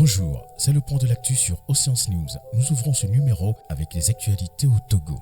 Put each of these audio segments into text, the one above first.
Bonjour, c'est le point de l'actu sur Oceans News. Nous ouvrons ce numéro avec les actualités au Togo.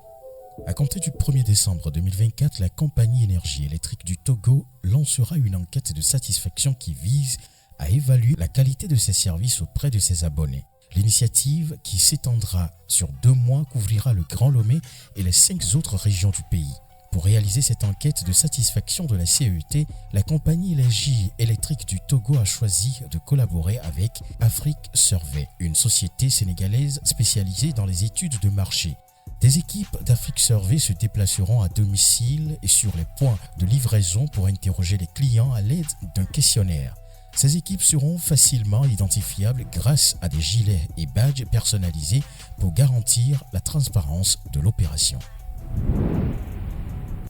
À compter du 1er décembre 2024, la compagnie énergie électrique du Togo lancera une enquête de satisfaction qui vise à évaluer la qualité de ses services auprès de ses abonnés. L'initiative, qui s'étendra sur 2 mois, couvrira le Grand Lomé et les 5 autres régions du pays. Pour réaliser cette enquête de satisfaction de la CET, la compagnie énergie électrique du Togo a choisi de collaborer avec Afrique Survey, une société sénégalaise spécialisée dans les études de marché. Des équipes d'Afrique Survey se déplaceront à domicile et sur les points de livraison pour interroger les clients à l'aide d'un questionnaire. Ces équipes seront facilement identifiables grâce à des gilets et badges personnalisés pour garantir la transparence de l'opération.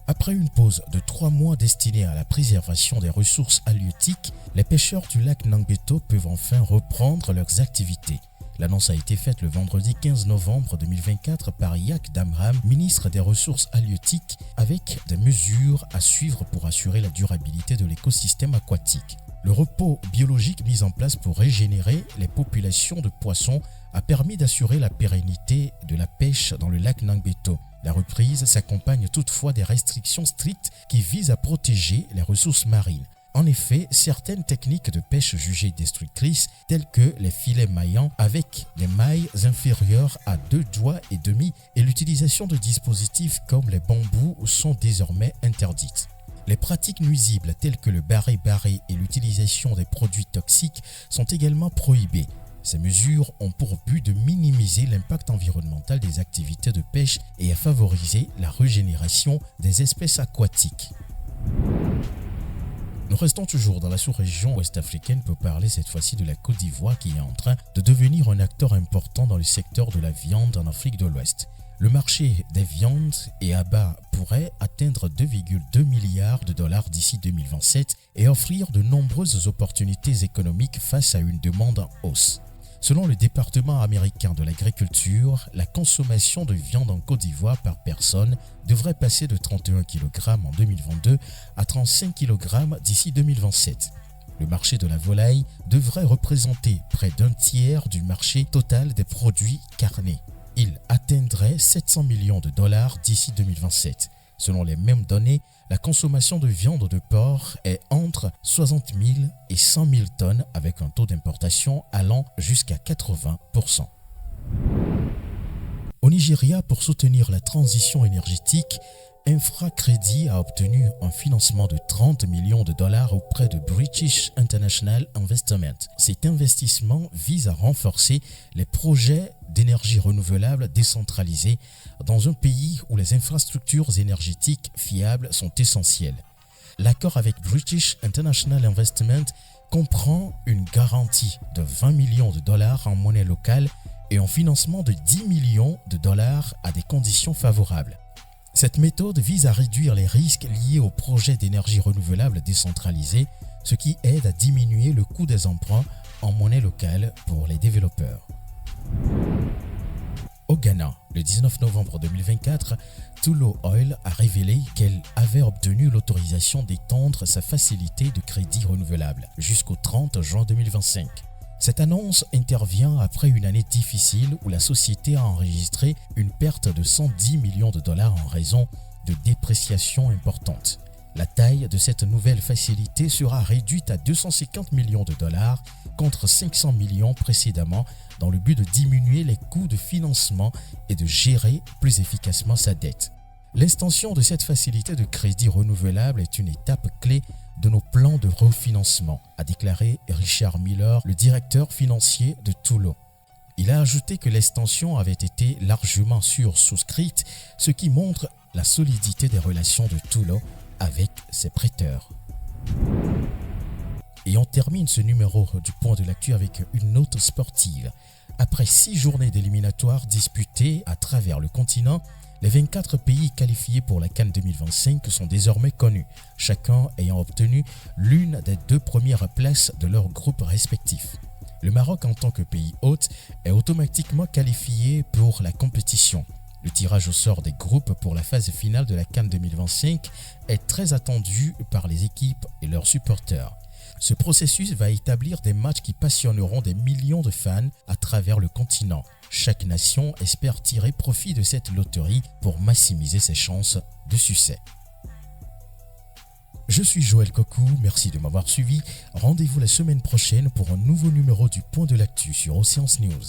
Après une pause de 3 mois destinée à la préservation des ressources halieutiques, les pêcheurs du lac Nangbeto peuvent enfin reprendre leurs activités. L'annonce a été faite le vendredi 15 novembre 2024 par Yak Damram, ministre des Ressources halieutiques, avec des mesures à suivre pour assurer la durabilité de l'écosystème aquatique. Le repos biologique mis en place pour régénérer les populations de poissons a permis d'assurer la pérennité de la pêche dans le lac Nangbeto. La reprise s'accompagne toutefois des restrictions strictes qui visent à protéger les ressources marines. En effet, certaines techniques de pêche jugées destructrices, telles que les filets maillants avec des mailles inférieures à 2 doigts et demi et l'utilisation de dispositifs comme les bambous sont désormais interdites. Les pratiques nuisibles telles que le barré-barré et l'utilisation des produits toxiques sont également prohibées. Ces mesures ont pour but de minimiser l'impact environnemental des activités de pêche et à favoriser la régénération des espèces aquatiques. Nous restons toujours dans la sous-région ouest-africaine pour parler cette fois-ci de la Côte d'Ivoire qui est en train de devenir un acteur important dans le secteur de la viande en Afrique de l'Ouest. Le marché des viandes et abats pourrait atteindre 2,2 milliards de dollars d'ici 2027 et offrir de nombreuses opportunités économiques face à une demande en hausse. Selon le département américain de l'agriculture, la consommation de viande en Côte d'Ivoire par personne devrait passer de 31 kg en 2022 à 35 kg d'ici 2027. Le marché de la volaille devrait représenter près d'un tiers du marché total des produits carnés. Il atteindrait 700 millions de dollars d'ici 2027. Selon les mêmes données, la consommation de viande de porc est entre 60 000 et 100 000 tonnes avec un taux d'importation allant jusqu'à 80%. Au Nigeria, pour soutenir la transition énergétique, Infracrédit a obtenu un financement de 30 millions de dollars auprès de British International Investment. Cet investissement vise à renforcer les projets d'énergie renouvelable décentralisés dans un pays où les infrastructures énergétiques fiables sont essentielles. L'accord avec British International Investment comprend une garantie de 20 millions de dollars en monnaie locale et un financement de 10 millions de dollars à des conditions favorables. Cette méthode vise à réduire les risques liés aux projets d'énergie renouvelable décentralisés, ce qui aide à diminuer le coût des emprunts en monnaie locale pour les développeurs. Au Ghana, le 19 novembre 2024, Tullow Oil a révélé qu'elle avait obtenu l'autorisation d'étendre sa facilité de crédit renouvelable jusqu'au 30 juin 2025. Cette annonce intervient après une année difficile où la société a enregistré une perte de 110 millions de dollars en raison de dépréciations importantes. La taille de cette nouvelle facilité sera réduite à 250 millions de dollars contre 500 millions précédemment dans le but de diminuer les coûts de financement et de gérer plus efficacement sa dette. L'extension de cette facilité de crédit renouvelable est une étape clé de nos plans de refinancement, a déclaré Richard Miller, le directeur financier de Tullow. Il a ajouté que l'extension avait été largement souscrite, ce qui montre la solidité des relations de Tullow avec ses prêteurs. Et on termine ce numéro du point de l'actu avec une note sportive. Après 6 journées d'éliminatoires disputées à travers le continent, les 24 pays qualifiés pour la CAN 2025 sont désormais connus, chacun ayant obtenu l'une des 2 premières places de leur groupe respectif. Le Maroc, en tant que pays hôte, est automatiquement qualifié pour la compétition. Le tirage au sort des groupes pour la phase finale de la CAN 2025 est très attendu par les équipes et leurs supporters. Ce processus va établir des matchs qui passionneront des millions de fans à travers le continent. Chaque nation espère tirer profit de cette loterie pour maximiser ses chances de succès. Je suis Joël Kokou, merci de m'avoir suivi. Rendez-vous la semaine prochaine pour un nouveau numéro du Point de l'actu sur Oceans News.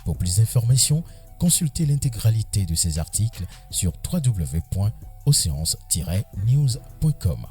Pour plus d'informations, consultez l'intégralité de ces articles sur www.oceans-news.com.